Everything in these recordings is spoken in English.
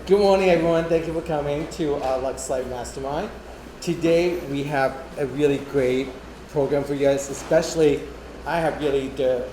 Good morning, everyone. Thank you for coming to our Lux Life Mastermind. Today, we have a really great program for you guys, especially I have really the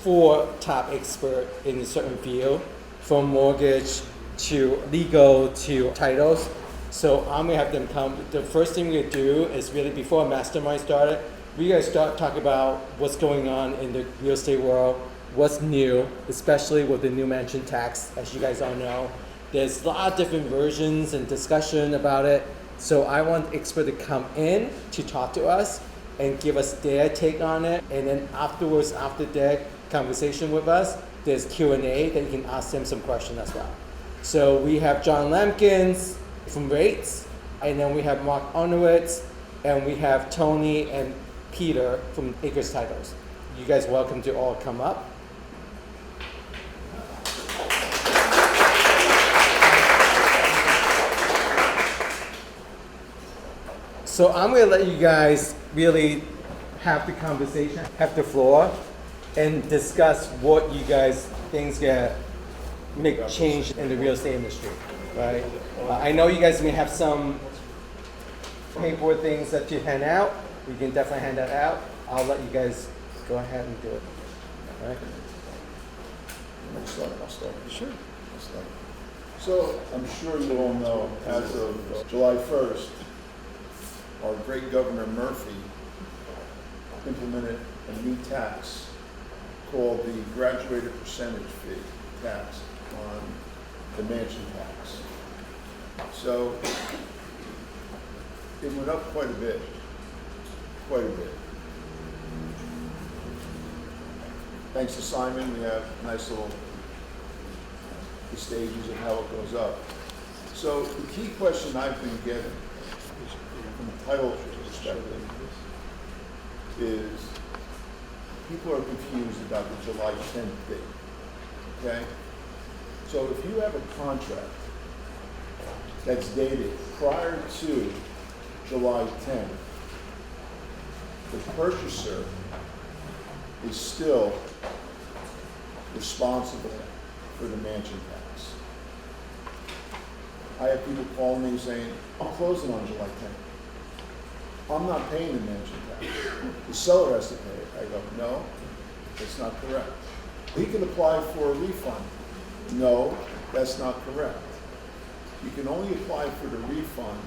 4 top experts in a certain field, from mortgage to legal to titles. So I'm gonna have them come. The first thing we're gonna do is really, before our mastermind started, we gotta start talking about what's going on in the real estate world, what's new, especially with the new mansion tax, as you guys all know. There's a lot of different versions and discussion about it. So I want experts to come in to talk to us and give us their take on it. And then afterwards, after their conversation with us, there's Q&A that you can ask them some questions as well. So we have John Lampkins from Rates, and then we have Mark Onowitz, and we have Tony and Peter from Acres Titles. You guys welcome to all come up. So I'm gonna let you guys really have the conversation, have the floor, and discuss what you guys think gonna make change in the real estate industry, right? I know you guys may have some paperwork things that you hand out. We can definitely hand that out. I'll let you guys go ahead and do it, all right? I'll start. Sure. I'll start. So I'm sure you all know, as of July 1st, our great Governor Murphy implemented a new tax called the graduated percentage fee tax on the mansion tax. So it went up quite a bit. Thanks to Simon, we have nice little the stages of how it goes up. So the key question I've been getting from a title perspective is people are confused about the July 10th date, okay? So if you have a contract that's dated prior to July 10th, the purchaser is still responsible for the mansion tax. I have people call me saying, I'm closing on July 10th. I'm not paying the mansion tax. The seller has to pay it. I go, no, that's not correct. He can apply for a refund. No, that's not correct. You can only apply for the refund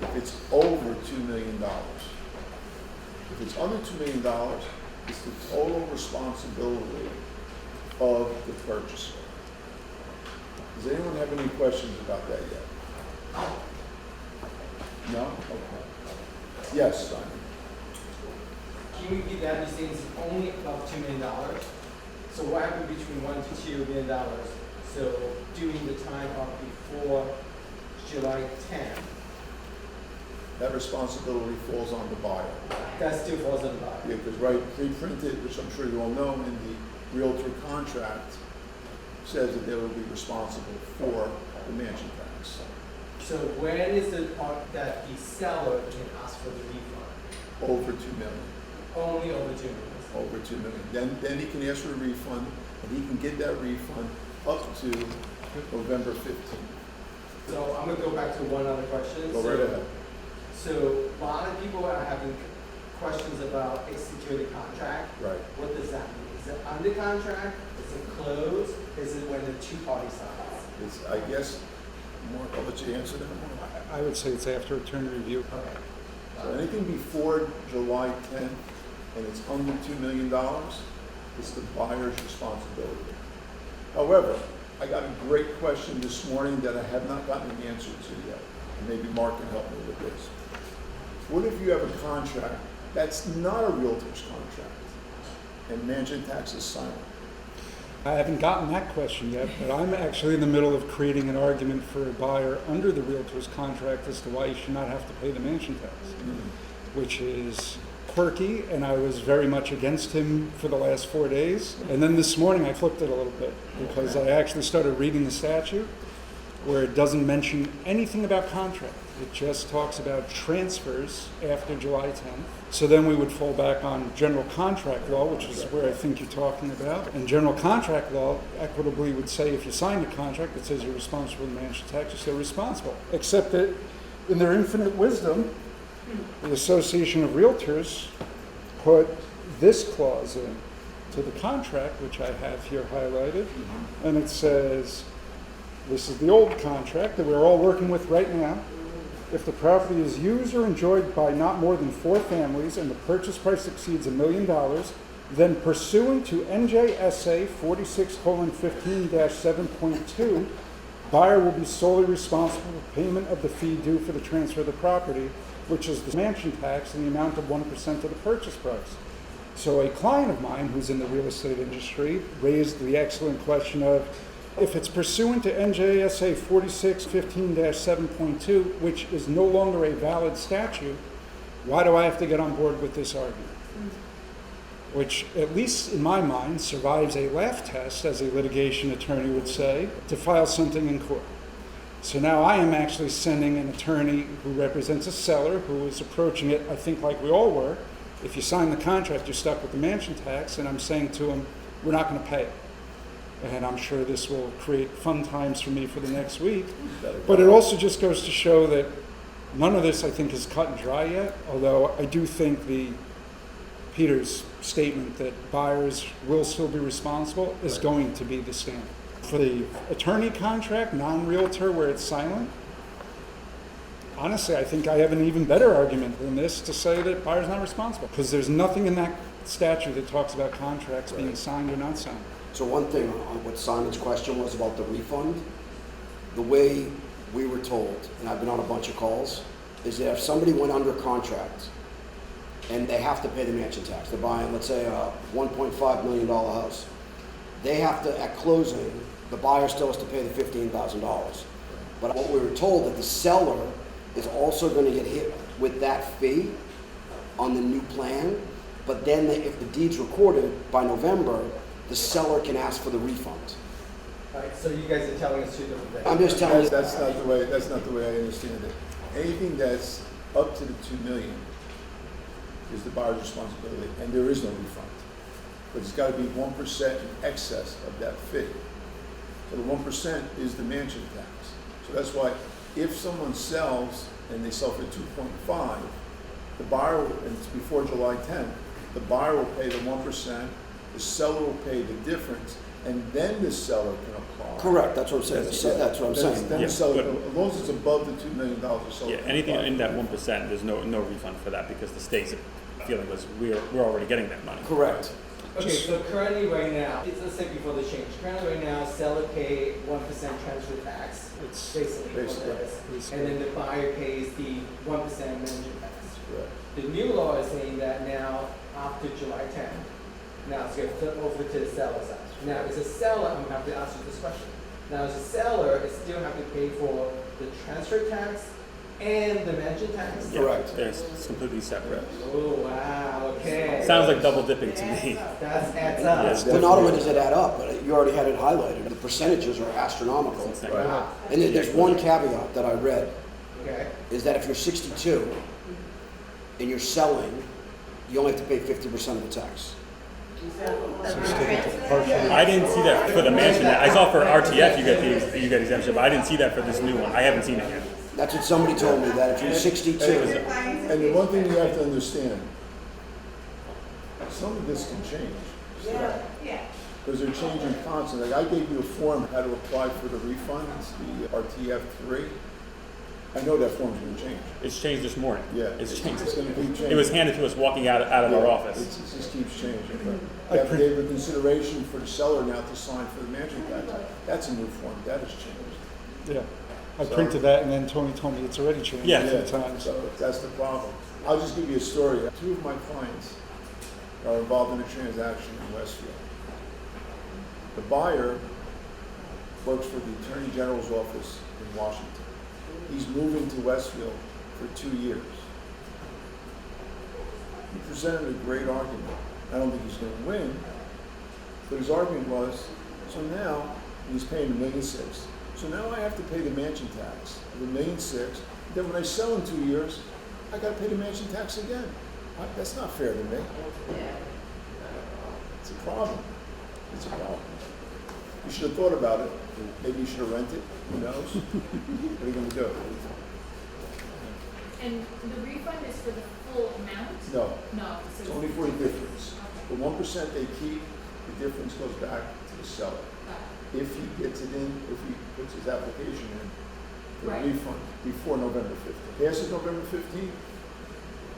if it's over $2 million. If it's under $2 million, it's the total responsibility of the purchaser. Does anyone have any questions about that yet? No? Okay. Yes, Simon. Can you repeat that? You're saying it's only about $2 million. So what happened between $1 to $2 million? So during the time of before July 10th, That responsibility falls on the buyer. that still falls on the buyer. Yeah, because pre-printed, which I'm sure you all know, in the realtor contract says that they will be responsible for the mansion tax. So when is the part that the seller can ask for the refund? Over $2 million. Only over $2 million. Over $2 million. Then he can ask for a refund, and he can get that refund up to November 15th. So I'm gonna go back to one other question. Go right ahead. So a lot of people are having questions about executed contract. Right. What does that mean? Is it under contract? Is it closed? Is it when the two parties sign? It's, I guess, Mark, I'll let you answer that one. I would say it's after attorney review. Okay. So anything before July 10th and it's under $2 million, it's the buyer's responsibility. However, I got a great question this morning that I have not gotten an answer to yet. And maybe Mark can help me with this. What if you have a contract that's not a realtor's contract and mansion tax is silent? I haven't gotten that question yet, but I'm actually in the middle of creating an argument for a buyer under the realtor's contract as to why you should not have to pay the mansion tax, which is quirky, and I was very much against him for the last 4 days. And then this morning I flipped it a little bit because I actually started reading the statute. where it doesn't mention anything about contract. It just talks about transfers after July 10th. So then we would fall back on general contract law, which is where I think you're talking about. And general contract law equitably would say if you sign a contract that says you're responsible for the mansion tax, you're still responsible. Except that in their infinite wisdom, the Association of Realtors put this clause in to the contract, which I have here highlighted, and it says, this is the old contract that we're all working with right now. If the property is used or enjoyed by not more than 4 families and the purchase price exceeds $1 million, then pursuant to NJSA 46:15-7.2, buyer will be solely responsible for payment of the fee due for the transfer of the property, which is the mansion tax in the amount of 1% of the purchase price. So a client of mine who's in the real estate industry raised the excellent question of, if it's pursuant to NJSA 46:15-7.2, which is no longer a valid statute, why do I have to get on board with this argument? Which, at least in my mind, survives a laugh test, as a litigation attorney would say, to file something in court. So now I am actually sending an attorney who represents a seller who is approaching it, I think like we all were. If you sign the contract, you're stuck with the mansion tax, and I'm saying to him, we're not going to pay it. And I'm sure this will create fun times for me for the next week. But it also just goes to show that none of this, I think, is cut and dry yet, although I do think Peter's statement that buyers will still be responsible is going to be the standard. For the attorney contract, non-realtor, where it's silent, honestly, I think I have an even better argument than this to say that buyer's not responsible, because there's nothing in that statute that talks about contracts being signed or not signed. So one thing on what Simon's question was about the refund, the way we were told, and I've been on a bunch of calls, is that if somebody went under contract and they have to pay the mansion tax, they're buying, let's say, a $1.5 million house, they have to, at closing, the buyer still has to pay the $15,000. But what we were told that the seller is also going to get hit with that fee on the new plan, but then if the deed's recorded by November, the seller can ask for the refund. All right, so you guys are telling us 2 different things. I'm just telling you. That's not the way I understand it. Anything that's up to the $2 million is the buyer's responsibility, and there is no refund. But it's got to be 1% in excess of that fee. So the 1% is the mansion tax. So that's why if someone sells and they sell for 2.5, the buyer, and it's before July 10th, the buyer will pay the 1%, the seller will pay the difference, and then the seller can apply. Correct, that's what I'm saying. That's what I'm saying. Then Yeah, the seller, but- as long as it's above the $2 million, the seller Yeah, can anything apply. in that 1%, there's no refund for that, because the state's feeling was we're already getting that money. Correct. Okay, so currently right now, let's say before the change, currently right now, seller pay 1% transfer tax, It's basically what Basically. it is. And then the buyer pays the 1% management tax. Correct. The new law is saying that now, after July 10th, now it's going to flip over to the seller side. Now, as a seller, I'm going to have to ask you this question. Now, as a seller, I still have to pay for the transfer tax and the mansion tax? Yeah, Correct. It's completely separate. Oh, wow, okay. Sounds like double dipping to me. That adds up. Yes. But not only does it add up, but you already had it highlighted. The percentages are astronomical. It's Right. Wow. And then there's one caveat that I read, Okay. is that if you're 62 and you're selling, you only have to pay 50% of the tax. I didn't see that for the mansion. I saw for RTF you get exemption, but I didn't see that for this new one. I haven't seen it yet. That's what somebody told me, that if you're 62, And the one thing you have to understand, some of this can change. Because they're changing constantly. Like I gave you a form how to apply for the refunds, the RTF3. I know that form's going to change. It's changed this morning. Yeah, It's changed. It's going to keep changing. It was handed to us walking out of our Yeah, office. It just keeps changing. But you have to give a consideration for the seller now to sign for the management tax. That's a new form. That has changed. Yeah, I printed that, and then Tony told me it's already changed Yeah. a few times. So that's the problem. I'll just give you a story. 2 of my clients are involved in a transaction in Westfield. The buyer works for the Attorney General's office in Washington. He's moving to Westfield for 2 years. He presented a great argument. I don't think he's going to win, but his argument was, so now he's paying $1.6 million. So now I have to pay the mansion tax of $1,600,000. Then when I sell in 2 years, I gotta pay the mansion tax again. That's not fair to me. It's a problem. It's a problem. You should have thought about it. Maybe you should have rented. Who knows? What are you gonna do? And the refund is for the full amount? No, No. So it's only for the difference. Okay. The 1% they keep, the difference goes back to the seller. Got If he gets it in, if he puts his application in for a Right. refund before November 15th. Passes November 15th,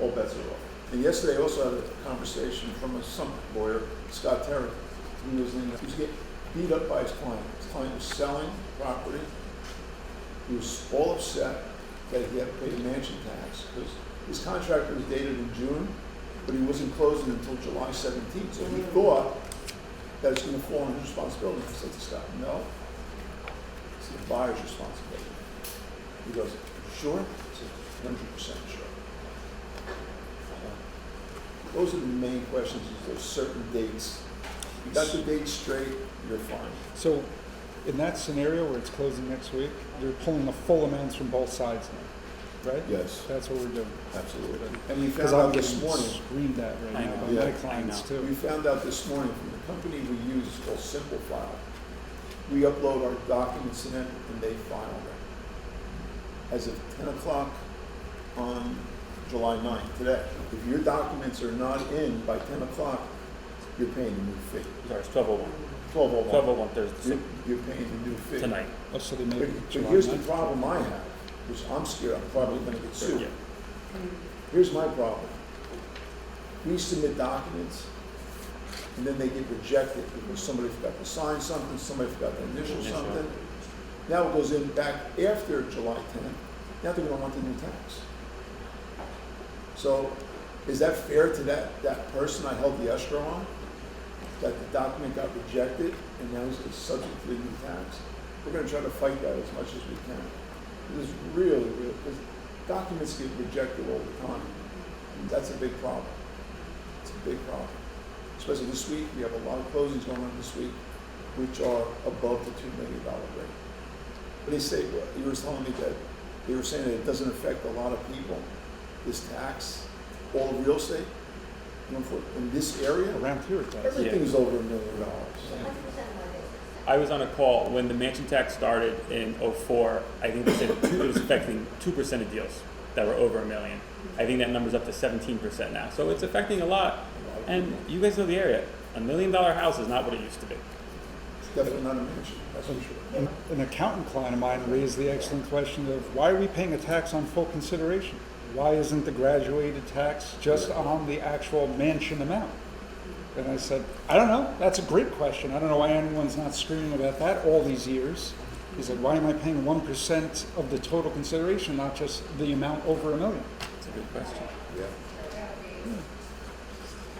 all bets are off. And yesterday I also had a conversation from some lawyer, Scott Terry. He was getting beat up by his client. His client was selling property. He was all upset that he had to pay the mansion tax because his contract was dated in June, but he wasn't closing until July 17th. So he thought that it's going to fall on his responsibility. I said to Scott, no, it's the buyer's responsibility. He goes, sure? I said, 100% sure. Those are the main questions, is those certain dates. You got the dates straight, you're fine. So in that scenario where it's closing next week, you're pulling the full amounts from both sides now, right? Yes, That's what we're doing. absolutely. And we Because found I'm out this getting morning, screamed at right I now know. by Yeah, my I clients know. too. we found out this morning from the company we use called Simple File. We upload our documents to them and they file them. As of 10 o'clock on July 9th, today, if your documents are not in by 10 o'clock, you're paying a new fee. Sorry, it's 12:01. 12:01. 12:01 Thursday, You're paying a new fee. tonight. Oh, so they But, made but July here's the 9th? problem I have, which I'm scared I'm probably gonna get sued. Yeah. Here's my problem. We submit documents, and then they get rejected because somebody forgot to sign something, somebody forgot to initial Initial. something. Now it goes in back after July 10th, now they're gonna want the new tax. So, is that fair to that person I held the escrow on? That the document got rejected, and now it's subject to the new tax? We're gonna try to fight that as much as we can. It is really, because documents get rejected all the time. And that's a big problem. It's a big problem. Especially this week, we have a lot of closings going on this week, which are above the $2 million rate. But they say, well, you were telling me that they were saying that it doesn't affect a lot of people, this tax, all of real estate. You know, in this area, Around here it does. everything is over $1 million. I was on a call when the mansion tax started in '04. I think they said it was affecting 2% of deals that were over $1 million. I think that number's up to 17% now. So it's affecting a lot. And you guys know the area. $1 million house is not what it used to be. It's definitely not a mansion, that's for sure. An accountant client of mine raised the excellent question of why are we paying a tax on full consideration? Why isn't the graduated tax just on the actual mansion amount? And I said, I don't know. That's a great question. I don't know why anyone's not screaming about that all these years. He said, why am I paying 1% of the total consideration, not just the amount over $1 million? That's a good question. Yeah.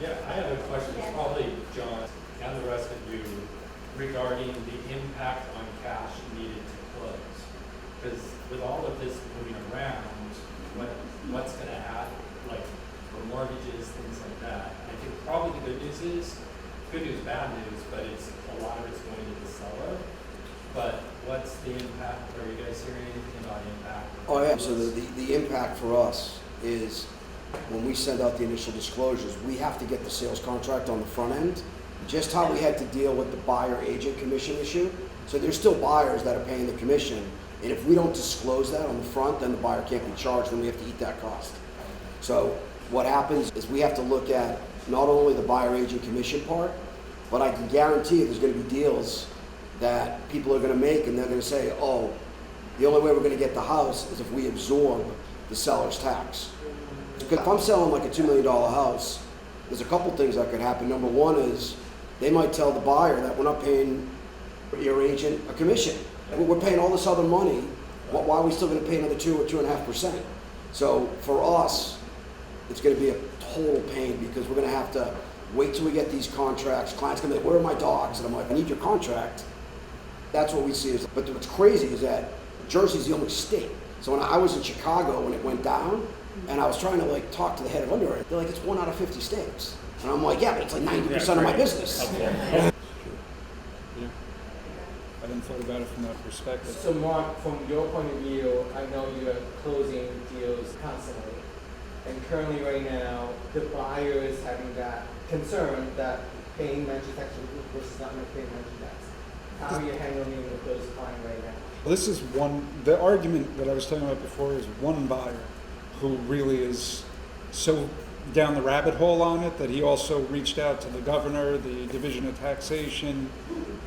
Yeah, I have a question, it's probably John and the rest of you, regarding the impact on cash needed to close. Because with all of this moving around, what's going to happen, like for mortgages, things like that. I think probably the good news is, good news, bad news, but it's a lot of it's going to the seller. But what's the impact? Are you guys hearing anything about impact? Oh, yeah, so the impact for us is when we send out the initial disclosures, we have to get the sales contract on the front end, just how we had to deal with the buyer agent commission issue. So there's still buyers that are paying the commission, and if we don't disclose that on the front, then the buyer can't be charged, then we have to eat that cost. So what happens is we have to look at not only the buyer agent commission part, but I can guarantee there's gonna be deals that people are gonna make and they're gonna say, oh, the only way we're gonna get the house is if we absorb the seller's tax. Because if I'm selling like a $2 million house, there's a couple things that could happen. Number one is they might tell the buyer that we're not paying your agent a commission. We're paying all this other money. Why are we still going to pay another 2 or 2.5%? So for us, it's going to be a total pain because we're going to have to wait till we get these contracts. Clients going to be like, where are my dogs? And I'm like, I need your contract. That's what we see. But what's crazy is that Jersey's the only state. So when I was in Chicago when it went down, and I was trying to like talk to the head of underwriting, they're like, it's 1 out of 50 states. And I'm like, yeah, but it's like 90% of my business. I don't haven't thought about it from that perspective. So Mark, from your point of view, I know you're closing deals constantly. And currently right now, the buyer is having that concern that paying mansion tax versus not paying mansion tax. How are you handling with those clients right now? Well, this is the argument that I was talking about before is one buyer who really is so down the rabbit hole on it that he also reached out to the governor, the Division of Taxation.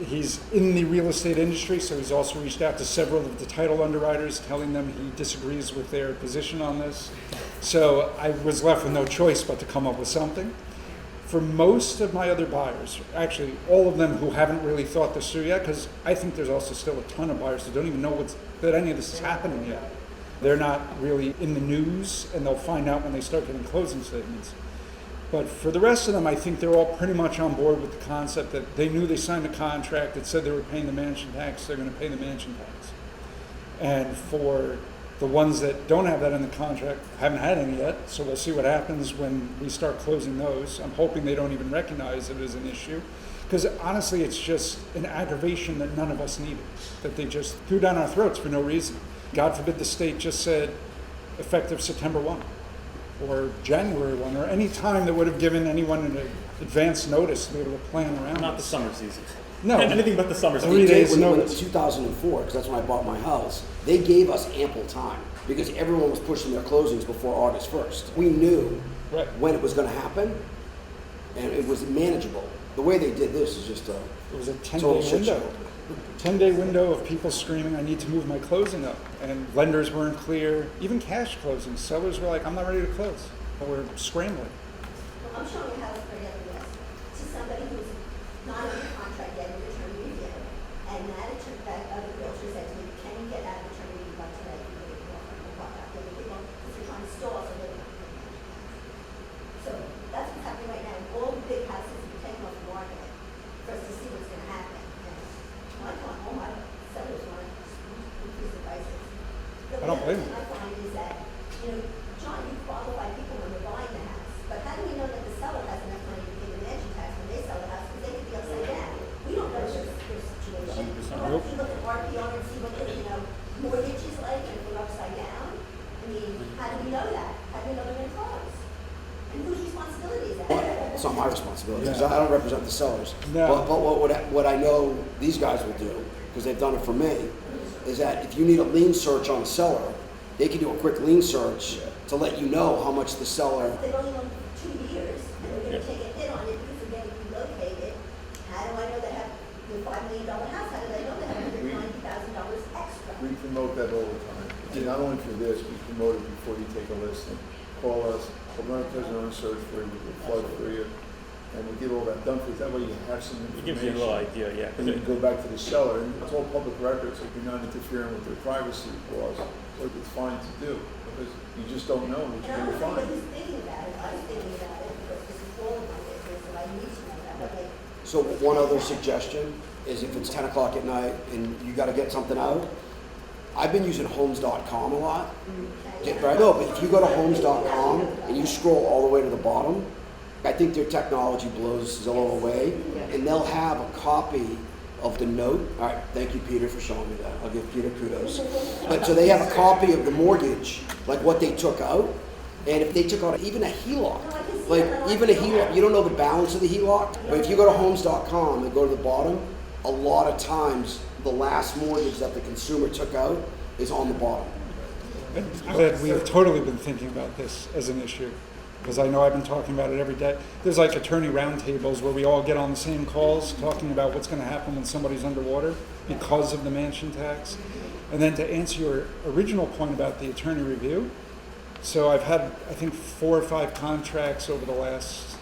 He's in the real estate industry, so he's also reached out to several of the title underwriters telling them he disagrees with their position on this. So I was left with no choice but to come up with something. For most of my other buyers, actually all of them who haven't really thought this through yet, because I think there's also still a ton of buyers who don't even know that any of this is happening yet. They're not really in the news, and they'll find out when they start getting closing statements. But for the rest of them, I think they're all pretty much on board with the concept that they knew they signed a contract that said they were paying the mansion tax, they're going to pay the mansion tax. And for the ones that don't have that in the contract, haven't had any yet, so we'll see what happens when we start closing those. I'm hoping they don't even recognize it as an issue, because honestly, it's just an aggravation that none of us needed, that they just threw down our throats for no reason. God forbid the state just said effective September 1 or January 1 or any time that would have given anyone an advance notice to be able to plan around Not the this. summer season. No. Anything but the summer season. 3 days When it notice. was 2004, because that's when I bought my house, they gave us ample time because everyone was pushing their closings before August 1st. We knew Right. when it was going to happen, and it was manageable. The way they did this is just a It was a total 10-day shit window. show. 10-day window of people screaming, I need to move my closing up. And lenders weren't clear. Even cash closings. Sellers were like, I'm not ready to close. We're scrambling. Well, I'm showing a house for the to somebody who's not under contract yet with attorney review. And that other realtor said to me, can you get out of attorney review by today? Because they're trying to stall so they're not paying attention. So that's what's happening right now. All the big houses have been taken off the market for us to see what's going to happen. And all my sellers want to increase the prices. I don't blame The other thing I find is that, John, you qualify people when they're buying the house, but how do we know that the seller has enough money to pay the mansion tax when they sell the house? Because they could be upside down. We don't know their situation. 100%. What if we look at RPR and see what the, mortgage is like and if we're upside down? I mean, how do we know that? How do we know they're going to close? And whose responsibility is that? It's not my responsibility because Yeah. I don't represent the sellers. No. But what I know these guys will do, because they've done it for me, is that if you need a lien search on a seller, they can do a quick lien search to let you know how much the seller. They've only owned for 2 years and they're going to take a hit on it because they're getting relocated. How do I know they have the $5 million house? How do they know they have $190,000 extra? We promote that all the time. And not only for this, we promote it before you take a listing. Call us, we'll run a prisoner search for you, we'll flood for you, and we get all that done for you. That way you have some It information. gives you a little idea, yeah. 'cause And you it- can go back to the seller, and it's all public records, so you're not interfering with their privacy laws, so it's fine to do, because you just don't know what And you're I gonna don't know find. who's thinking about it. I was thinking about it because this is all of my business and I need to know that. But like, So one other suggestion is if it's 10 o'clock at night and you got to get something out, I've been using homes.com a lot. I know, but if you go to homes.com and you scroll all the way to the bottom, I think their technology blows Zillow away, and they'll have a copy of the note. All right, thank you, Peter, for showing me that. I'll give Peter kudos. But so they have a copy of the mortgage, like what they took out, and if they took out even a HELOC, like even a HELOC, you don't know the balance of the HELOC, but if you go to homes.com and go to the bottom, a lot of times the last mortgage that the consumer took out is on the bottom. I'm glad we've totally been thinking about this as an issue, because I know I've been talking about it every day. There's like attorney roundtables where we all get on the same calls talking about what's going to happen when somebody's underwater because of the mansion tax. And then to answer your original point about the attorney review, so I've had, I think, 4 or 5 contracts over the last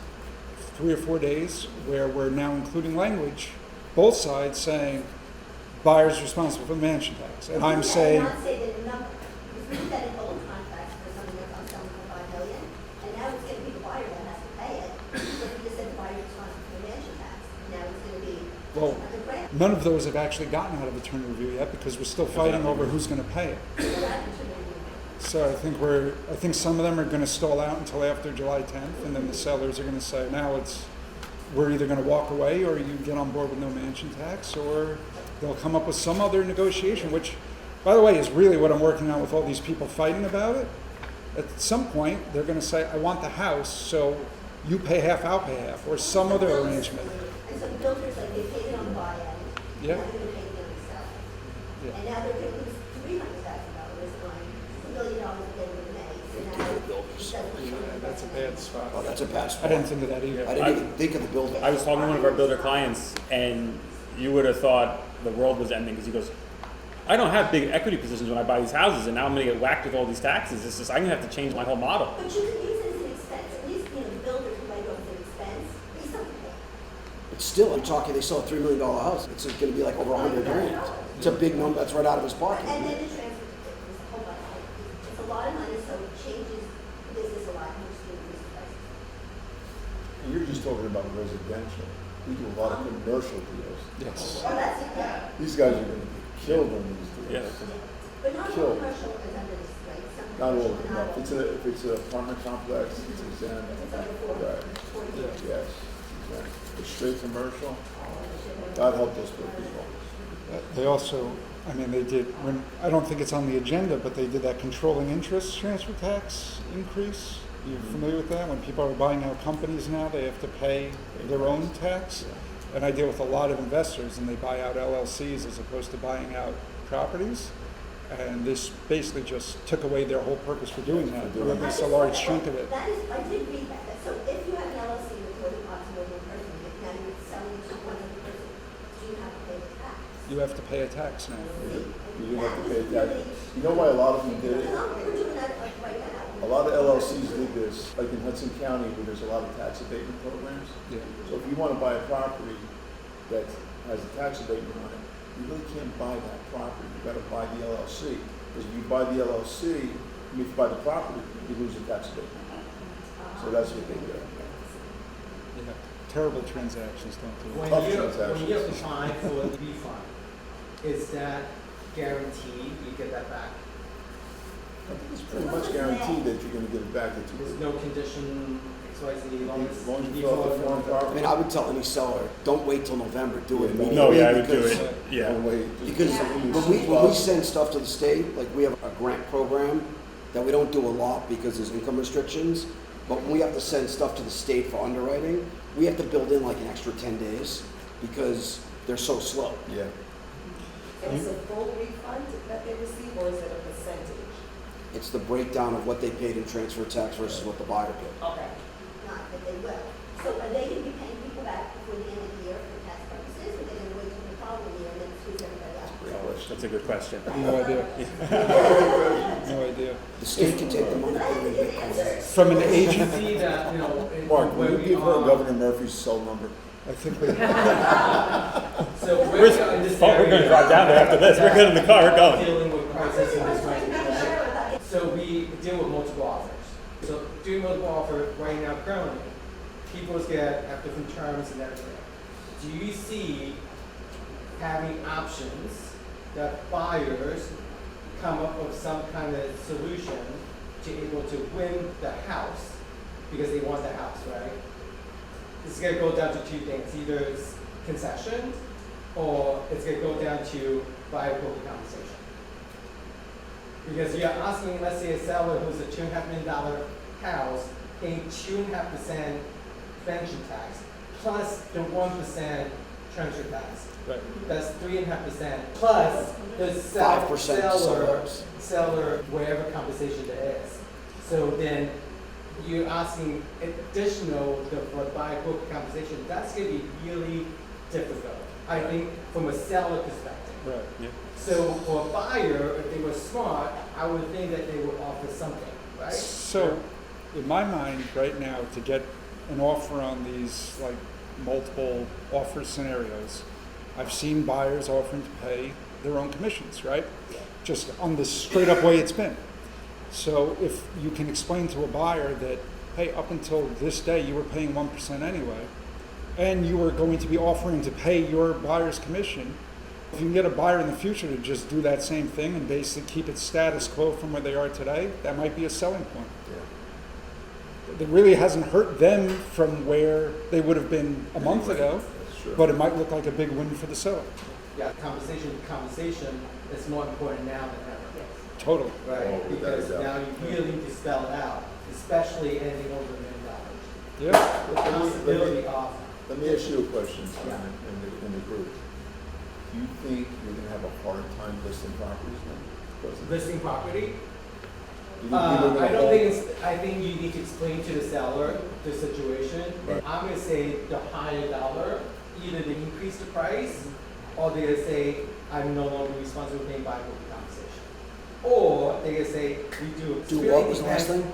3 or 4 days where we're now including language, both sides saying buyer's responsible for the mansion tax. And I'm saying, not say that the number, because we had an old contract for something that I'm selling for $5 million, and now it's going to be the buyer that has to pay it. So we just said the buyer is responsible for the mansion tax. Now it's going to be well, $100,000. none of those have actually gotten out of attorney review yet because we're still fighting over who's going to pay it. So that should be- So I think some of them are going to stall out until after July 10th, and then the sellers are going to say, now we're either going to walk away or you get on board with no mansion tax, or they'll come up with some other negotiation, which, by the way, is really what I'm working on with all these people fighting about it. At some point, they're gonna say, I want the house, so you pay half, I'll pay half, or some other arrangement. And so the builders, like, they paid it on the buy end. Yeah. Now they're gonna pay it on the sell. Yeah. And now they're gonna lose $300,000 on $1 million that they would make. So now, instead of That's a bad spot. Oh, that's a bad spot. I didn't think of that either. I didn't even think of the builder. I was talking to one of our builder clients, and you would have thought the world was ending, because he goes, I don't have big equity positions when I buy these houses, and now I'm gonna get whacked with all these taxes. It's just, I'm gonna have to change my whole model. But you can use it as an expense. At least, you know, the builder can write off an expense. They still have to pay. But still, I'm talking, they sell a $3 million house. It's gonna be like over 100 grand. It's a big number. That's right out of his pocket. And then the transfer, there's a whole bunch of, it's a lot of money, so it changes the business a lot, and just increases prices. And you're just talking about residential. We do a lot of commercial deals. Yes. Oh, that's it, yeah. These guys are gonna be killed on these Yeah, deals. But not all Sure. commercial is under this, right? Some Not all, commercial, no. not all. If it's an apartment complex, it's exempt. It's under Right. 40 years. Yes, exactly. It's straight commercial. God help those poor people. They also, I mean, they did, when, I don't think it's on the agenda, but they did that controlling interest transfer tax increase. You familiar with that? When people are buying out companies now, they have to pay their own tax. And I deal with a lot of investors, and they buy out LLCs as opposed to buying out properties. And this basically just took away their whole purpose for doing that, or at least a large chunk of it. That is, I did read that. So if you have an LLC with more than one person, if now you're selling to one other person, do you have to pay the tax? You have to pay a tax now. You don't have to pay that. You know why a lot of them did it? No, we're doing that like right now. A lot of LLCs did this, like in Hudson County, where there's a lot of tax abatement programs. Yeah. So if you want to buy a property that has a tax abatement on it, you really can't buy that property. You got to buy the LLC. Because if you buy the LLC, if you buy the property, you lose the tax abatement. So that's what they do. Yeah. Terrible transactions, don't they? When Tough you transactions. apply for the refund, is that guaranteed you get that back? I think it's pretty much guaranteed that you're going to get it back. There's no condition, XYZ, as long as As long as you fill out the form I properly. mean, I would tell any seller, don't wait till November, do it Yeah, immediately. No, yeah, I would do because- it, yeah. Don't wait. Just Because do it as when soon we as send stuff to the state, like we have a grant program that we don't do a lot because there's income restrictions, but when we have to send stuff to the state for underwriting, we have to build in like an extra 10 days because they're so slow. Yeah. Is it a full refund that they receive, or is it a percentage? It's the breakdown of what they paid in transfer tax versus what the buyer paid. Okay. Not that they will. So are they going to be paying people back before the end of the year for tax purposes, or are they going to wait till the following year and then squeeze everybody out? Great question. That's a good question. No idea. No idea. The state can take the money, put it in Bitcoin. From an agent, See that, you know, Mark, where will you we give her are. Governor Murphy's cell number? I think we, So where We're, we are in this we're gonna area drive down there after this. We're good in the car, we're going. Dealing with crisis in this right. So we deal with multiple offers. So doing multiple offer right now currently, people have different terms and everything. Do you see having options that buyers come up with some kind of solution to able to win the house because they want the house, right? It's gonna go down to two things, either it's concessions or it's gonna go down to buyer broker compensation. Because you're asking, let's say a seller who's a $2.5 million house, paying 2.5% pension tax, plus the 1% transfer tax. right. That's 3.5%, plus the 5% seller, wherever compensation there is. So then you're asking additional for buyer broker compensation, that's gonna be really difficult, I think, from a seller perspective. Right. Yeah. So for a buyer, if they were smart, I would think that they would offer something, right? So, in my mind, right now, to get an offer on these like multiple offer scenarios, I've seen buyers offering to pay their own commissions, right? Just on the straight up way it's been. So if you can explain to a buyer that, hey, up until this day you were paying 1% anyway, and you were going to be offering to pay your buyer's commission, if you can get a buyer in the future to just do that same thing and basically keep it status quo from where they are today, that might be a selling point. It really hasn't hurt them from where they would have been a month ago, That's true. but it might look like a big win for the seller. Yeah, conversation is more important now than ever. Yes. Totally. Right, Oh, because without a now doubt. you really need to spell it out, especially anything over $1 million. Yeah. The possibility of, Let me ask you a question, Yeah. Simon, in the group. Do you think you're gonna have a hard time listing properties now? Because of- listing property. You think people are gonna I don't hold- think it's, I think you need to explain to the seller the situation. Right. And I'm gonna say the higher dollar, either they increase the price, or they're gonna say, I'm no longer responsible for paying by book compensation. Or they're gonna say, we do. Do really what was the last depends- thing?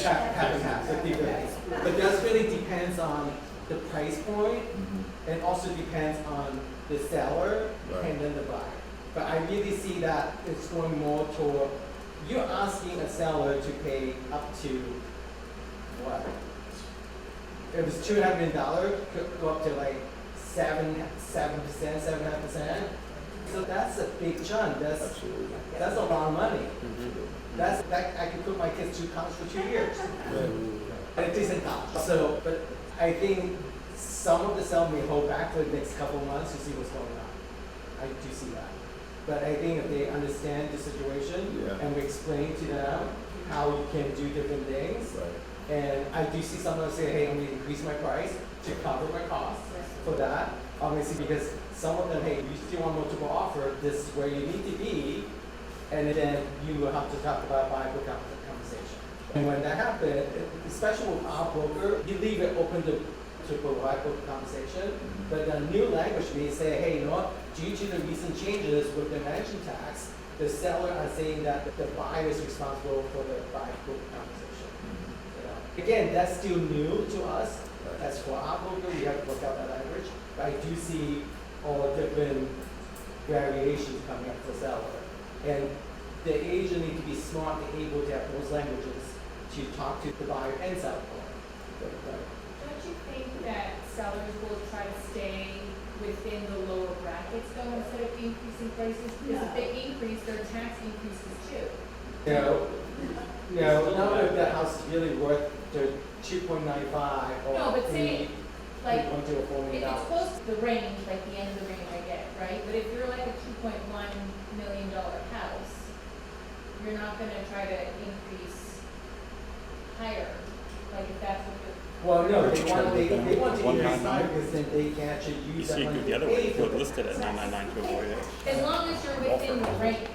Half and half, 50/50. But that really depends on the price point, Mhm. and also depends on the seller Right. and then the buyer. But I really see that it's going more toward, you're asking a seller to pay up to what? If it's $2.5 million, could go up to like 7%, 7.5%. So that's a big chunk. Absolutely. That's a lot of money. Absolutely. That I could put my kids through college for 2 years. Right. At a decent college. So, but I think some of the sell may hold back for the next couple of months to see what's going on. I do see that. But I think if they understand the situation Yeah. and we explain to them how you can do different things, Right. and I do see someone say, hey, I'm gonna increase my price to cover my costs for that. Obviously, because some of them, hey, you still want multiple offer, this is where you need to be, and then you will have to talk about viable compensation. And when that happens, especially with our broker, you leave it open to provide book compensation, but the new language may say, hey, you know what, due to the recent changes with the mansion tax, the seller are saying that the buyer is responsible for the buy book compensation. You know? Again, that's still new to us. As for our broker, we have to work out that language, but I do see all different variations coming up for seller. And the agent need to be smart and able to have those languages to talk to the buyer and seller. Don't you think that sellers will try to stay within the lower brackets though, instead of increasing prices? Because if they increase, their tax increases too. No, not if the house is really worth the 2.95 or No, but say, like, 3.2 or $4 if million. it's close to the range, like the end of the range I get, right? But if you're like a $2.1 million house, you're not gonna try to increase higher, like if that's what you're. Well, no, Which they want, trade they want to down? increase 199? higher because then they can actually You use see that it money go the to other pay way, for it it. listed at 999 to avoid it. As long as you're within the range.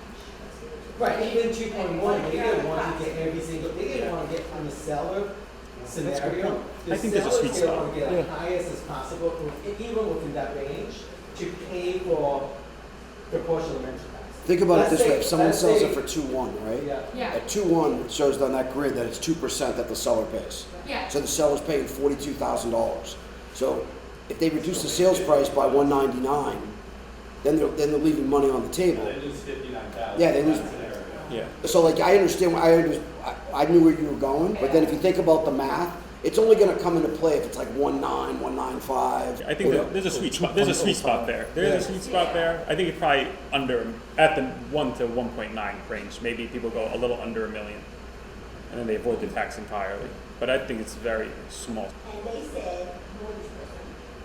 Right, even 2.1, they didn't want to get every single, they didn't want to get on the seller scenario. I think there's a sweet The sellers, they spot. want to get the highest as possible, even within that range, to pay for proportional rental tax. Think about it Let's this way, say- if someone let's sells say- it for 2.1, right? Yeah. Yeah, At 2.1, it shows on that grid that it's 2% that the seller pays. yeah. So the seller's paying $42,000. So if they reduce the sales price by $199, then they're leaving money on the table. They lose 59,000. Yeah, they lose- in that scenario. Yeah. So like, I understand, I knew where you were going, but then if you think about the math, it's only gonna come into play if it's like 1.9, 1.95. I think there's a sweet spot. There's a sweet spot there. There's a sweet spot there. I think it's probably under at the 1 to 1.9 range. Maybe people go a little under $1 million, and then they avoid the tax entirely. But I think it's very small. And they said, mortgage person,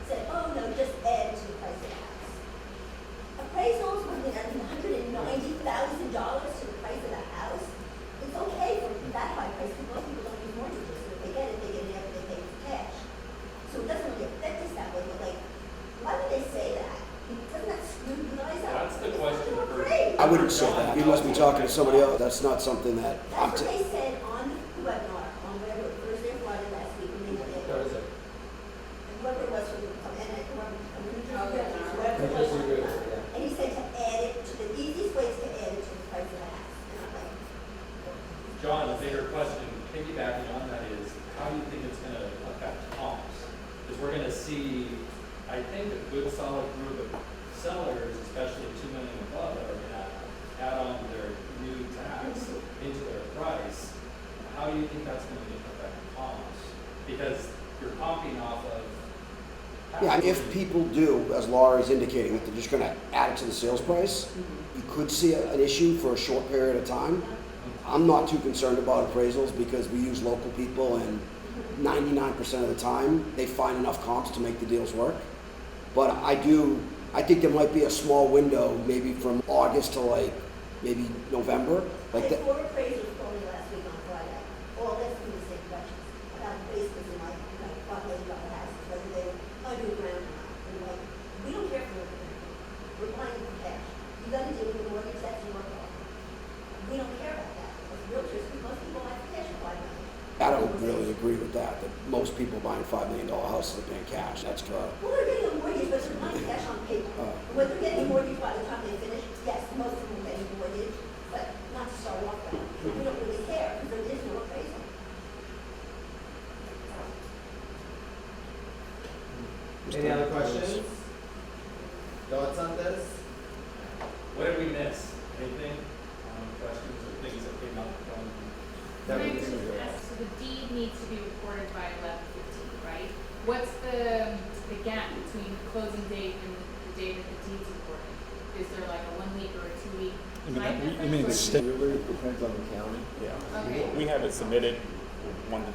said, oh no, just add to the price of the house. Appraisals, when they're $190,000 to the price of the house, it's okay for that high price, because most people don't use mortgages, so if they get it after they pay for cash. So it doesn't really affect us that way, but like, why would they say that? Doesn't that screw you guys up? That's the question You're for- afraid. I wouldn't say that. You must be talking to somebody else. That's not something that I'm. That's what they said on the webinar, on whatever, Thursday or Friday last week, when they went in. Thursday. And whoever it was from, and whoever I it was. disagree with it, yeah. And he said to add it, to the easiest way is to add it to the price of the house. And I'm like, John, the bigger question, piggybacking on that is, how do you think it's gonna affect comps? Because we're gonna see, I think, a good solid group of sellers, especially 2 million above, that are gonna add on their new tax into their price. How do you think that's gonna affect comps? Because you're comping off of. Yeah, if people do, as Laura's indicating, that they're just gonna add it to the sales price, you could see an issue for a short period of time. I'm not too concerned about appraisals because we use local people and 99% of the time, they find enough comps to make the deals work. But I I think there might be a small window, maybe from August to like, maybe November, I like had that. 4 appraisers call me last week on Friday, all asking the same questions about the basements in like, $1 million houses, whether they were underground or not. And like, we don't care for it. We're buying for cash. You gotta deal with the mortgage, that's your call. We don't care about that. As realtors, most people buy for cash for $5 million. I don't really agree with that most people buying $5 million houses are paying cash. That's Well, they're getting a mortgage, but they're buying cash on paper. When they're getting a mortgage by the time they finish, yes, most of them are getting a mortgage, but not to start off with. We don't really care, because there is no appraisal. Any other questions? Thoughts on this? What did we miss? Anything? Questions or things that came up from? That Can I would just be- ask, so the deed needs to be recorded by 11/15, right? What's the gap between the closing date and the date that the deed's recorded? Is there like a 1 week or a 2 week You mean time that- you difference? mean or- sta- Really, it depends on the county. Yeah. Okay. We have it submitted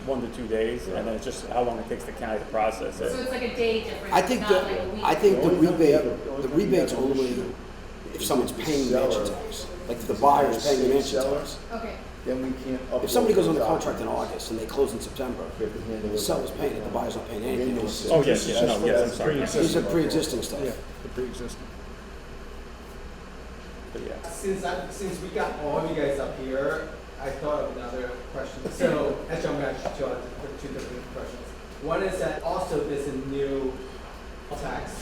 one to 2 days, and then it's just how long it takes the county to process So it. it's like a day difference, I it's think not like a week? I think the only time we have rebate, it- the only the time we rebate's have it only is if someone's paying the mansion seller. tax. Like if the buyer's paying the mansion Seller. tax. Okay, Then we can't upload. If somebody goes under those contract in documents. August and they close in September, We have to handle the it. seller's paying it, the buyer's not paying anything. Then unless you'll Oh, it's- yes, yes, no, yes, I'm sorry. These are pre-existing stuff. Yeah, the pre-existing. But yeah. Since we got all of you guys up here, I thought of another question. So, actually, I'm going to ask you two different questions. One is that also there's a new tax,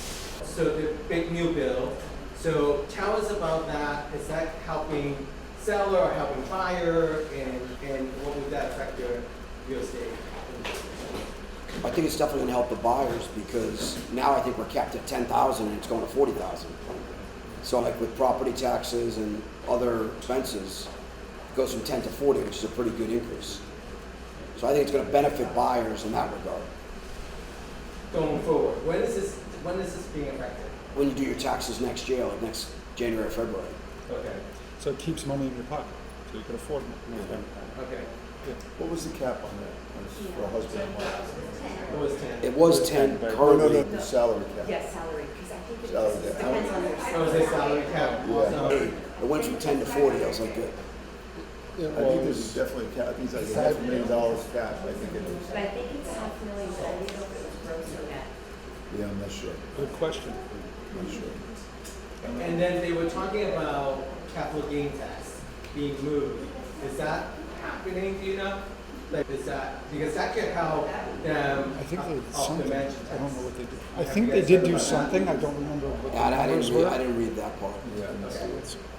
so the big new bill. So tell us about that. Is that helping seller or helping buyer, and what would that affect your real estate? I think it's definitely gonna help the buyers because now I think we're capped at 10,000 and it's going to 40,000. So like with property taxes and other expenses, it goes from 10 to 40, which is a pretty good increase. So I think it's gonna benefit buyers in that regard. Going forward, when is this being affected? When you do your taxes next year, like next January, February. Okay, So it keeps money in your pocket, so you can afford more. okay. What was the cap on that, for a husband and wife? What was 10? It was 10 But- Oh, no, currently. the salary cap. Yes, salary, because I think it Salary just cap. depends on your. Oh, is it salary cap? Yeah. So- It went from 10 to 40, I was like, good. I think this is definitely a cap, I think it's like $500,000 cap, I think it is. But I think it's $500,000, but I don't know if it was gross or net. Yeah, I'm not sure, Good question. I'm not sure. And then they were talking about capital gain tax being moved. Is that happening, do you know? Like, is that, because that could help them I think they did off the something, mansion I don't tax. know what they did. I Have think you they guys did heard do about that? something, I don't remember what the I numbers didn't read, were. I didn't read that part. Yeah, I'm not sure.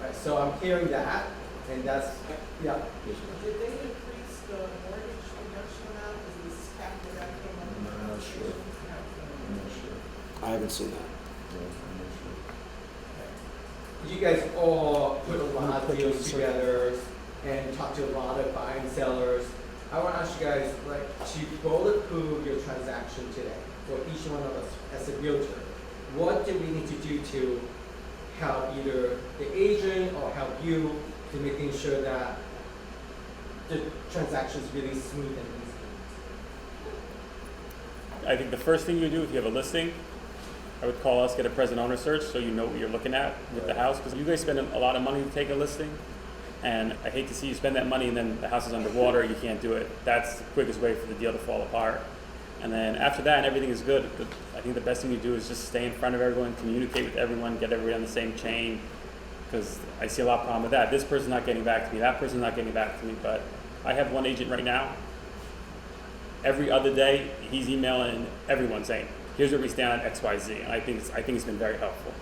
Right, so I'm hearing that, and that's, yeah. Did they increase the mortgage reduction amount, is this capped that came up? I'm not sure. I'm not sure. I haven't seen that. Yeah, I'm not sure. You guys all put a lot of Quick deals answer. together and talked to a lot of buying sellers. I want to ask you guys, like, to bulletproof your transaction today, for each one of us as a realtor, what do we need to do to help either the agent or help you to making sure that the transaction is really smooth and easy? I think the first thing you do if you have a listing, I would call us, get a present owner search so you know what you're looking at with the house. Because you guys spend a lot of money to take a listing. And I hate to see you spend that money and then the house is underwater, you can't do it. That's the quickest way for the deal to fall apart. And then after that and everything is good, I think the best thing you do is just stay in front of everyone, communicate with everyone, get everybody on the same chain. Because I see a lot of problem with that. This person's not getting back to me, that person's not getting back to me. But I have one agent right now. Every other day, he's emailing everyone saying, here's where we stand on X, Y, Z. And I think it's been very helpful.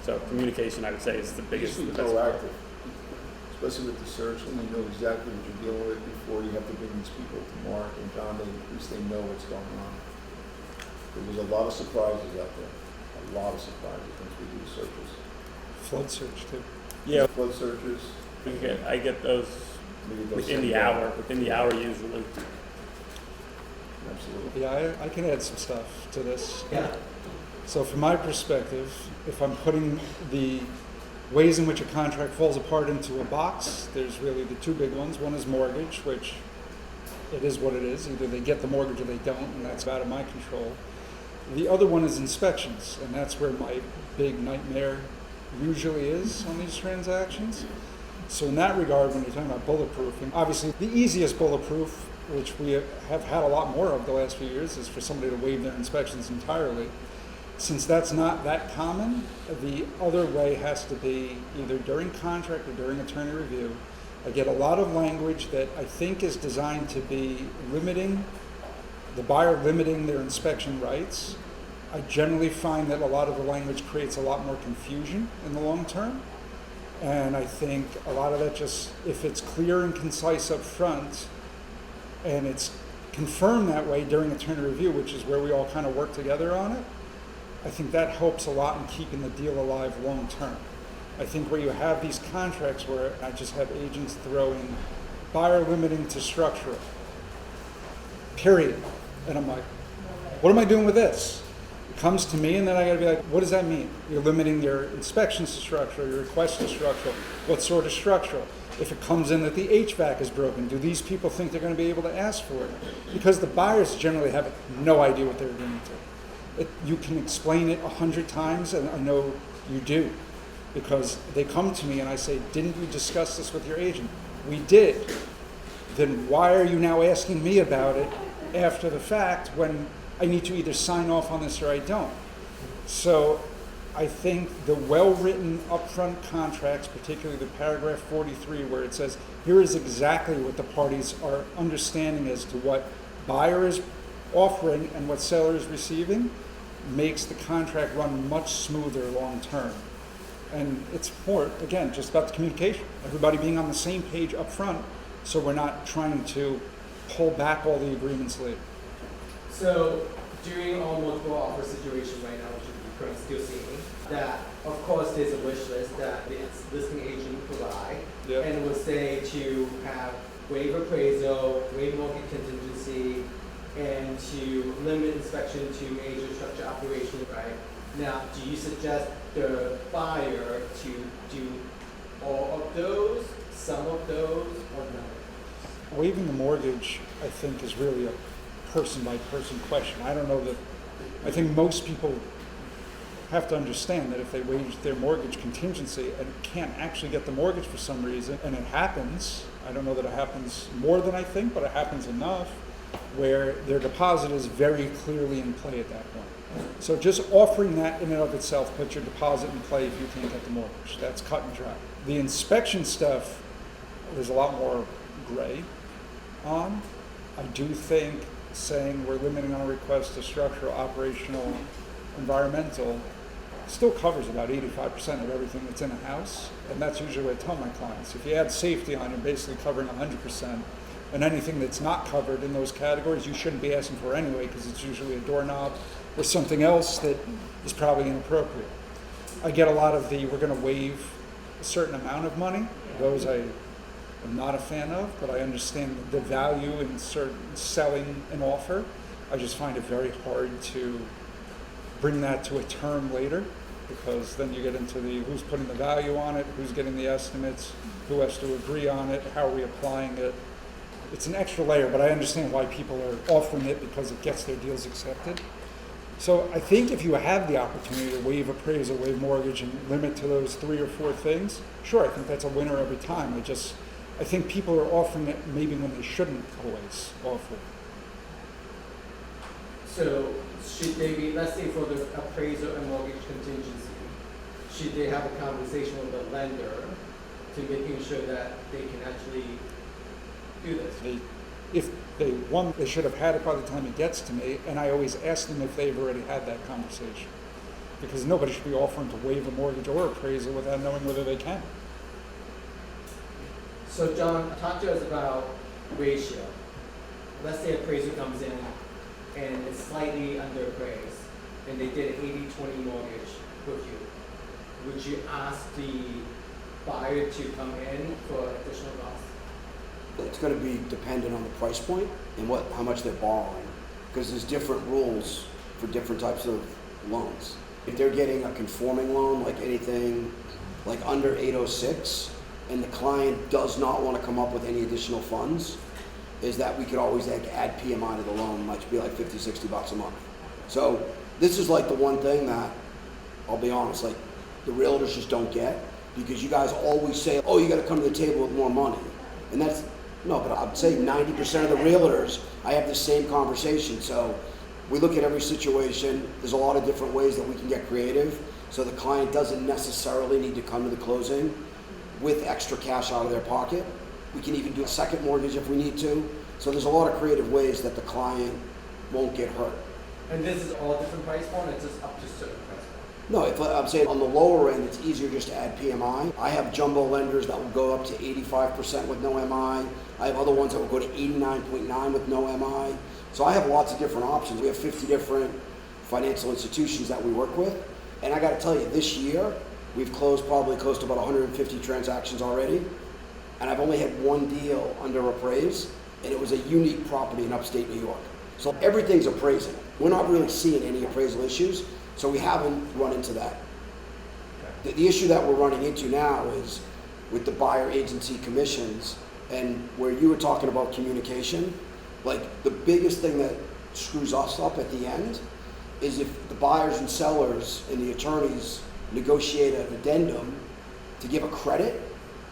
So communication, I would say, is the biggest. Usually the best part. proactive, especially with the search, and you know exactly what you're dealing with before you have to bring these people to Mark and John, at least they know what's going on. Because there's a lot of surprises out there, a lot of surprises once we do searches. Flood search too. Yeah, Flood searches. I get those maybe they'll within send the out- hour, usually. Absolutely. Yeah, I can add some stuff to this. Yeah. So from my perspective, if I'm putting the ways in which a contract falls apart into a box, there's really the two big ones. One is mortgage, which it is what it is. Either they get the mortgage or they don't, and that's out of my control. The other one is inspections, and that's where my big nightmare usually is on these transactions. So in that regard, when you're talking about bulletproofing, obviously the easiest bulletproof, which we have had a lot more of the last few years, is for somebody to waive their inspections entirely. Since that's not that common, the other way has to be either during contract or during attorney review. I get a lot of language that I think is designed to be limiting, the buyer limiting their inspection rights. I generally find that a lot of the language creates a lot more confusion in the long term. And I think a lot of that just, if it's clear and concise up front, and it's confirmed that way during attorney review, which is where we all kind of work together on it, I think that helps a lot in keeping the deal alive long term. I think where you have these contracts where I just have agents throw in buyer limiting to structural, period. And I'm like, what am I doing with this? It comes to me and then I gotta be like, what does that mean? You're limiting your inspections to structural, your requests to structural. What sort of structural? If it comes in that the HVAC is broken, do these people think they're gonna be able to ask for it? Because the buyers generally have no idea what they're agreeing to. You can explain it 100 times, and I know you do, because they come to me and I say, didn't you discuss this with your agent? We did. Then why are you now asking me about it after the fact when I need to either sign off on this or I don't? So I think the well-written upfront contracts, particularly the paragraph 43, where it says, here is exactly what the parties are understanding as to what buyer is offering and what seller is receiving, makes the contract run much smoother long term. And it's more, again, just about the communication. Everybody being on the same page up front, so we're not trying to pull back all the agreements later. So during our multiple offer situation right now, which we're currently still seeing, that of course there's a wish list that the listing agent will provide, Yep. and will say to have waive appraisal, waive mortgage contingency, and to limit inspection to major structure operations, right? Now, do you suggest the buyer to do all of those, some of those, or none? Waiving the mortgage, I think, is really a person-by-person question. I don't know that, I think most people have to understand that if they waive their mortgage contingency and can't actually get the mortgage for some reason, and it happens, I don't know that it happens more than I think, but it happens enough, where their deposit is very clearly in play at that point. So just offering that in and of itself puts your deposit in play if you can't get the mortgage. That's cut and dry. The inspection stuff, there's a lot more gray on. I do think saying we're limiting our request to structural, operational, environmental still covers about 85% of everything that's in a house. And that's usually what I tell my clients. If you add safety on, you're basically covering 100%. And anything that's not covered in those categories, you shouldn't be asking for anyway, because it's usually a doorknob or something else that is probably inappropriate. I get a lot of we're going to waive a certain amount of money. Those I am not a fan of, but I understand the value in selling an offer. I just find it very hard to bring that to a term later, because then you get into who's putting the value on it, who's getting the estimates, who has to agree on it, how are we applying it. It's an extra layer, but I understand why people are offering it, because it gets their deals accepted. So I think if you have the opportunity to waive appraisal, waive mortgage, and limit to those 3 or 4 things, sure, I think that's a winner every time. I think people are offering it maybe when they shouldn't always offer it. So should they be, let's say for the appraisal and mortgage contingency, should they have a conversation with the lender to making sure that they can actually do this? If they want, they should have had it by the time it gets to me, and I always ask them if they've already had that conversation. Because nobody should be offering to waive a mortgage or appraisal without knowing whether they can. So John, talk to us about ratio. Let's say appraisal comes in and it's slightly underappraised, and they did an 80-20 mortgage with you. Would you ask the buyer to come in for additional costs? It's going to be dependent on the price point and how much they're borrowing, because there's different rules for different types of loans. If they're getting a conforming loan, like anything like under 806, and the client does not want to come up with any additional funds, is that we could always add PMI to the loan, might be like $50-$60 a month. So This is like the one thing that, I'll be honest, like, the realtors just don't get, because you guys always say, oh, you gotta come to the table with more money. And that's, no, but I'd say 90% of the realtors, I have the same conversation. So we look at every situation, there's a lot of different ways that we can get creative, so the client doesn't necessarily need to come to the closing with extra cash out of their pocket. We can even do a second mortgage if we need to. So there's a lot of creative ways that the client won't get hurt. And this is all different price point, it's just up to certain price point? No, if I'm saying on the lower end, it's easier just to add PMI. I have jumbo lenders that will go up to 85% with no MI. I have other ones that will go to 89.9 with no MI. So I have lots of different options. We have 50 different financial institutions that we work with. And I gotta tell you, this year, we've closed probably close to about 150 transactions already. And I've only had one deal under appraise, and it was a unique property in upstate New York. So everything's appraising. We're not really seeing any appraisal issues, so we haven't run into that. The issue that we're running into now is with the buyer agency commissions, and where you were talking about communication, like the biggest thing that screws us up at the end is if the buyers and sellers and the attorneys negotiate an addendum to give a credit,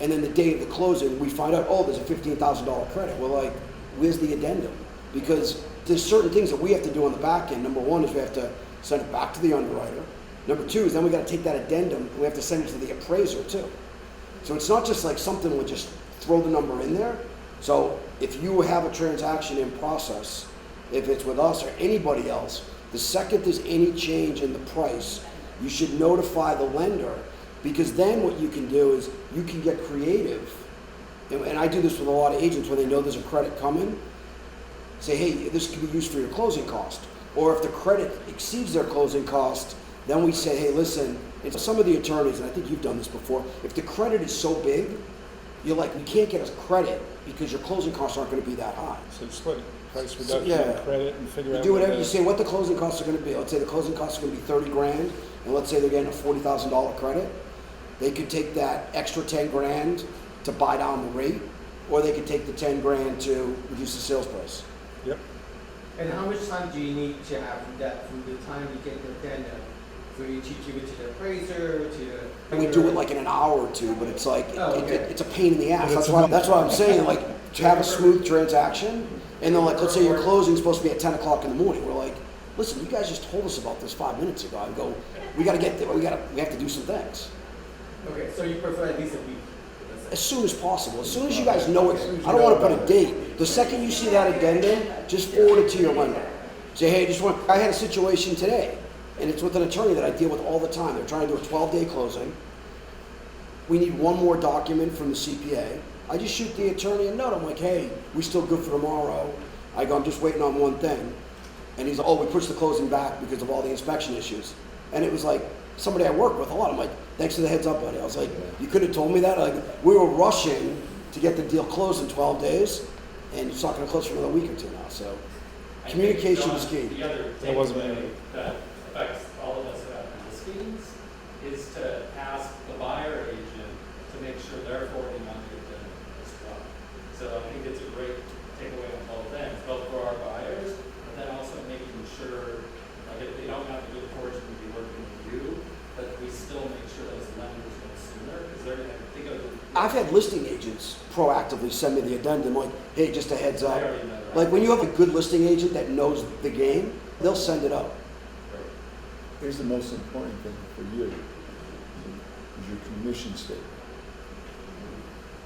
and then the day of the closing, we find out, oh, there's a $15,000 credit. We're like, where's the addendum? Because there's certain things that we have to do on the back end. Number one is we have to send it back to the underwriter. Number two is then we got to take that addendum and we have to send it to the appraiser too. So it's not just like something we just throw the number in there. So if you have a transaction in process, if it's with us or anybody else, the second there's any change in the price, you should notify the lender, because then what you can do is you can get creative. And I do this with a lot of agents where they know there's a credit coming. Say, hey, this can be used for your closing cost. Or if the credit exceeds their closing cost, then we say, hey, listen, and some of the attorneys, and I think you've done this before, if the credit is so big, you're like, we can't get us credit because your closing costs aren't going to be that high. So split it, price reduction, yeah. credit, and figure You out do what whatever, the- you say what the closing costs are going to be. Let's say the closing costs are going to be 30 grand, and let's say they're getting a $40,000 credit. They could take that extra 10 grand to buy down the rate, or they could take the 10 grand to reduce the sales price. Yep. And how much time do you need to have from the time you get the addendum, for you to give it to the appraiser, to the... We do it like in an hour or two, but it's like, Oh, okay. it's a pain in the ass. But That's it's why I'm saying, like, to have a smooth transaction, and then like, let's say your closing's supposed to be at 10 o'clock in the morning. We're like, listen, you guys just told us about this 5 minutes ago. I go, we gotta get there, we have to do some things. Okay, so you prefer at least a week? As soon as possible, as soon as you guys know it. I don't wanna put a date. The second you see that addendum, just forward it to your lender. Say, hey, I had a situation today, and it's with an attorney that I deal with all the time. They're trying to do a 12-day closing. We need one more document from the CPA. I just shoot the attorney a note. I'm like, hey, we still good for tomorrow. I go, I'm just waiting on one thing. And he's like, oh, we pushed the closing back because of all the inspection issues. And it was like somebody I work with a lot. I'm like, thanks for the heads up, buddy. I was like, you could have told me that. Like, we were rushing to get the deal closed in 12 days, and it's not going to close for another week or two now. So I communication think, is key. The other That wasn't takeaway me. that affects all of us about listings is to ask the buyer agent to make sure they're forwarding on the addendum as well. So I think it's a great takeaway on both ends, both for our buyers, but then also making sure, like, if they don't have the good fortune to be working with you, but we still make sure those lenders go sooner, because they're going to think of it. I've had listing agents proactively send me the addendum, like, hey, just a heads up. They already know, right? Like, when you have a good listing agent that knows the game, they'll send it out. Here's the most important thing for you, is your commission statement.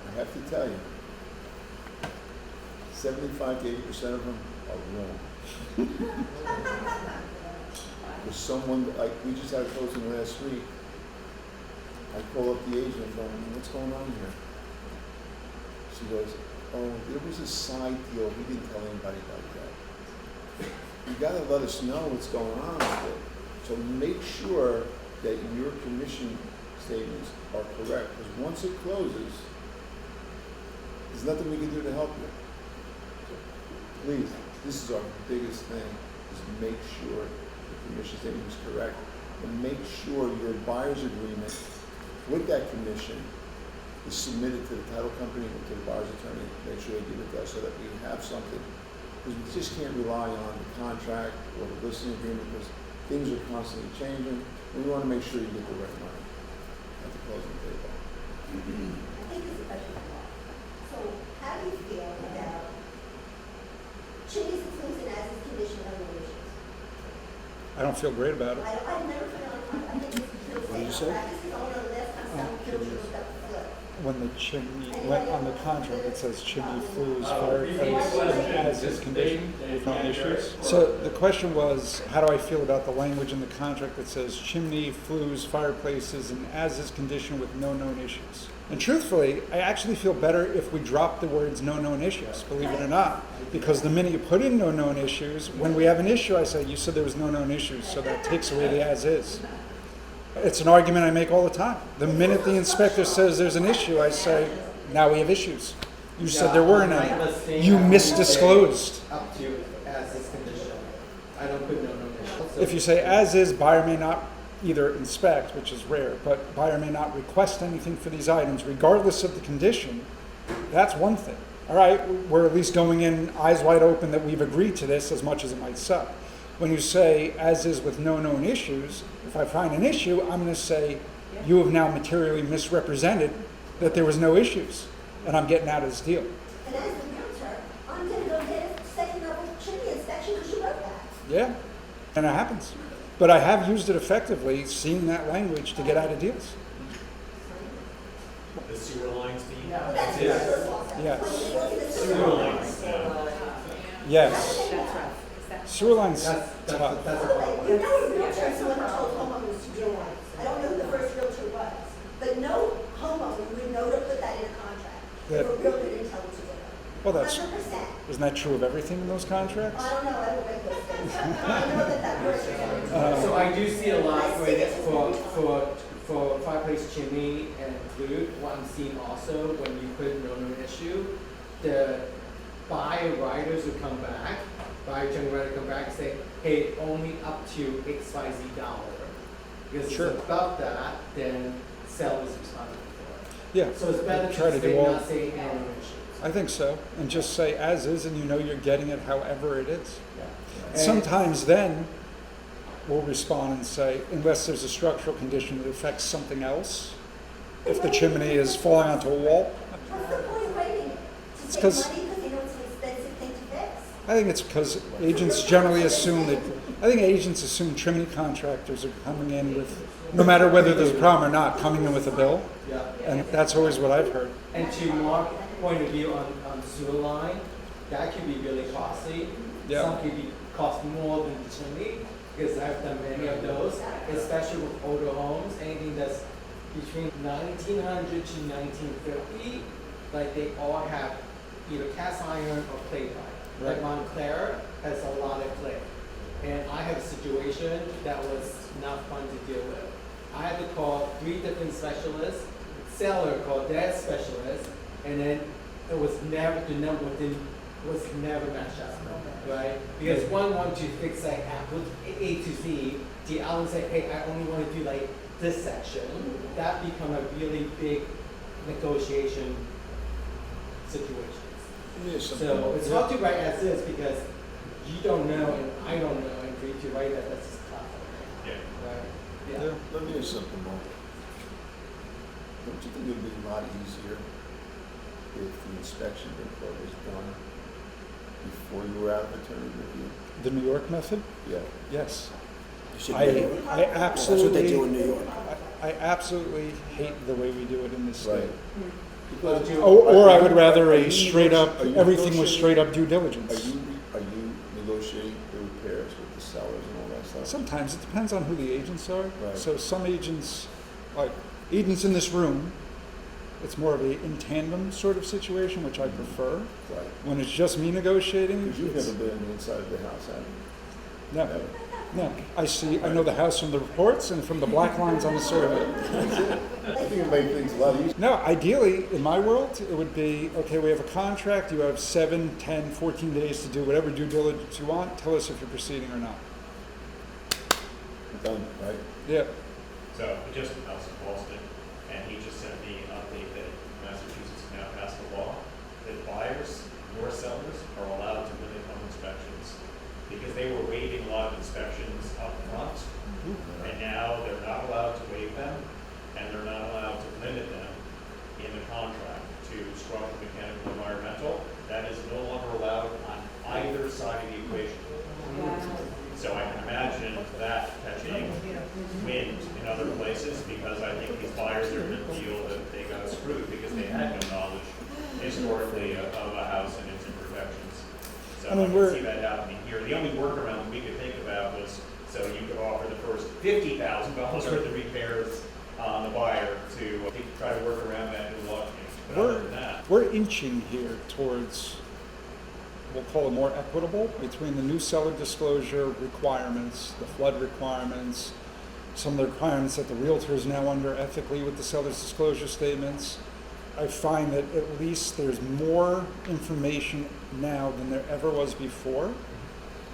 I have to tell you, 75 to 80% of them are wrong. There's someone, like, we just had a closing last week. I call up the agent going, what's going on here? She goes, oh, there was a side deal, we didn't tell anybody about that. You gotta let us know what's going on with it. So make sure that your commission statements are correct, because once it closes, there's nothing we can do to help you. So please, this is our biggest thing, is make sure the commission statement is correct, and make sure your buyer's agreement with that commission is submitted to the title company or to the buyer's attorney. Make sure they give it to us so that we have something, because we just can't rely on the contract or the listing agreement, because things are constantly changing. We want to make sure you get the right money at the closing table. I think this is a question for Mark. So how do you feel about chimneys and flues and as is condition of other issues? I don't feel great about it. I've never put it on, I think this is What did you say? This is only the last time someone killed you with that flip. When the chimney, went on the contract, it says chimney flues, fireplace, as is condition, with no issues. So the question was, how do I feel about the language in the contract that says chimney, flues, fireplaces, and as is condition with no known issues? And truthfully, I actually feel better if we drop the words no known issues, believe it or not. Because the minute you put in no known issues, when we have an issue, I say, you said there was no known issues, so that takes away the as is. It's an argument I make all the time. The minute the inspector says there's an issue, I say, now we have issues. You said there weren't any. You misdisclosed. Up to as is condition. I don't put no issues. If you say as is, buyer may not either inspect, which is rare, but buyer may not request anything for these items regardless of the condition, that's one thing. All right, we're at least going in eyes wide open that we've agreed to this as much as it might suck. When you say as is with no known issues, if I find an issue, I'm going to say you have now materially misrepresented that there was no issues, and I'm getting out of this deal. And as the realtor, I'm gonna go get a second level chimney inspection because you wrote that. Yeah, and it happens. But I have used it effectively, seeing that language to get out of deals. The sewer lines being. Well, that's the first law. Yes. Sewer lines. Yes. That's rough. Sewer lines That's tough. a You problem. know a realtor is someone who told homeowners to do it. I don't know who the first realtor was, but no homeowner would know to put that in a contract. If a realtor didn't tell them to do it. Well, that's, 100%. isn't that true of everything in those contracts? I don't know, I don't read those things. I know that person. So I do see a lot for fireplace chimney and flue. What I'm seeing also when you put no known issue, the buyer riders will come back, buyer generator come back and say, hey, only up to XYZ dollar. Because Sure. if it's above that, then seller is responsible for it. Yeah. So it's better Try to to do say all. not say no known issues. I think so, and just say as is, and you know you're getting it however it is. Yeah. And- Sometimes then, we'll respond and say, unless there's a structural condition that affects something else, if the chimney is falling onto a wall, What's the point of waiting? It's To 'cause- save money because they know it's an expensive thing to fix? I think it's because agents generally assume that, I think agents assume chimney contractors are coming in with, no matter whether there's a problem or not, coming in with a bill, Yeah. and that's always what I've heard. And to Mark's point of view on sewer line, that could be really costly. Yeah. Some could be cost more than the chimney, because I've done many of those, especially with older homes, anything that's between 1900 to 1950, like they all have either cast iron or clay pipe. Like Right. Montclair has a lot of clay. And I had a situation that was not fun to deal with. I had to call 3 different specialists, seller called that specialist, and then it was never, the number was never matched up, right? Because one wanted to fix like A to Z, the other said, hey, I only want to do like this section. That become a really big negotiation situation. Give me a simple So one. it's hard to write as is because you don't know and I don't know, and for you to write that, that's just tough. Yeah. Right? Yeah. Let me a simple one. Don't you think it would be a lot easier if the inspection report was done before you were out of attorney review? The New York method? Yeah. Yes. You should I be- That's what they do in absolutely, New York. I absolutely hate the way we do it in this state. Right. Because Or I would rather Are a you straight up, are you everything was negotiating- straight up due Are diligence. you negotiating the repairs with the sellers and all that stuff? Sometimes it depends on who the agents are. Right. So some agents, like agents in this room, it's more of a in tandem sort of situation, which I prefer. Right. When it's just me negotiating, Because you've it's- never been on the inside of the house, have you? no, Never. no. I know the house from the reports and from the black lines on the survey. I think it made things a lot easier. No, ideally, in my world, it would be, okay, we have a contract, you have 7, 10, 14 days to do whatever due diligence you want, tell us if you're proceeding or not. Done, right? Yeah, So I just went out to Boston, and he just sent me an update that Massachusetts now passed a law that buyers nor sellers are allowed to limit home inspections because they were waiving a lot of inspections up front other places, because I think these buyers are gonna feel that they got screwed because they had no knowledge historically of a house and its imperfections. So I mean, I can we're- see that happening here. The only workaround we could think about was, so you could offer the first $50,000 worth of repairs on the buyer to try to work around that new law change. But other than that, We're inching here towards, we'll call it more equitable, between the new seller disclosure requirements, the flood requirements, some of the requirements that the realtor is now under ethically with the seller's disclosure statements. I find that at least there's more information now than there ever was before,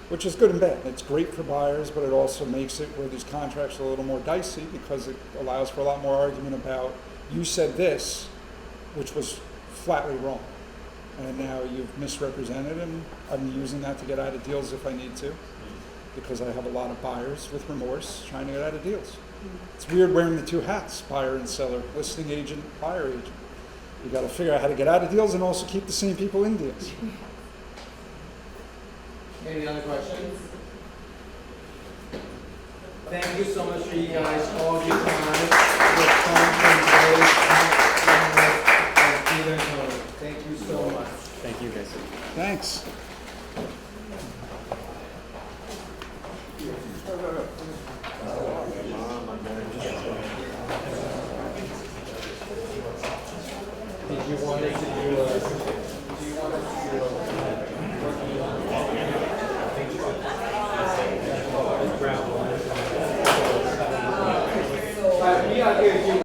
which is good and bad. It's great for buyers, but it also makes it where these contracts are a little more dicey because it allows for a lot more argument about, you said this, which was flatly wrong. And now you've misrepresented, and I'm using that to get out of deals if I need to, because I have a lot of buyers with remorse trying to get out of deals. It's weird wearing the two hats, buyer and seller, listing agent, buyer agent. You got to figure out how to get out of deals and also keep the same people in deals. Any other questions? Thank you so much for you guys, all of your time, your fun and Peter and Tony. Thank you so much. Thank you, guys. Thanks. Did you want us to do a